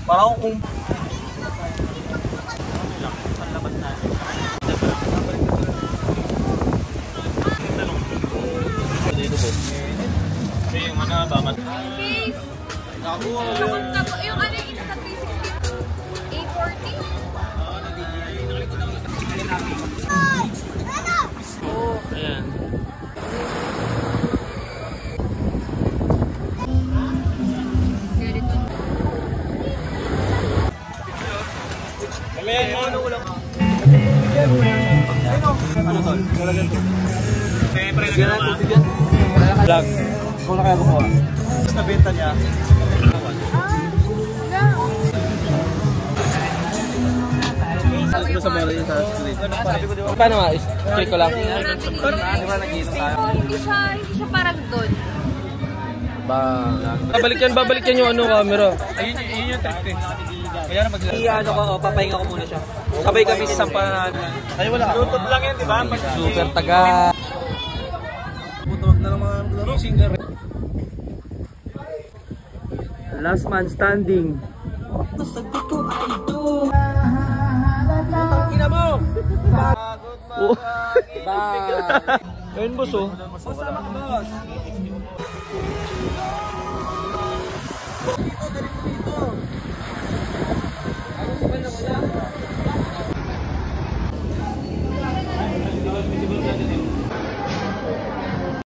Parang kung... Yung ano ba? Okay. Yung ano yung isa 360? A40? Ayan. Ano ulang? Ano tol? Wala ganito. Siyempre nagkakaroon. Vlog. Kung na kaya gumawa. Tapos nabenta niya. Sa bola yung sa street. Paano nga? Check ko lang. Hindi siya parang doon. Babalik yan yung ano camera. Ayun yung trick eh. Kaya na Ano ko, papahinga ko muna siya. Sabay kami sa sampanan. Ay wala. YouTube lang yan, di ba? Super taga. Putuwag na lang mga singer. Last man standing. Ina mo! Ba. Ayun boss oh. Salamat boss.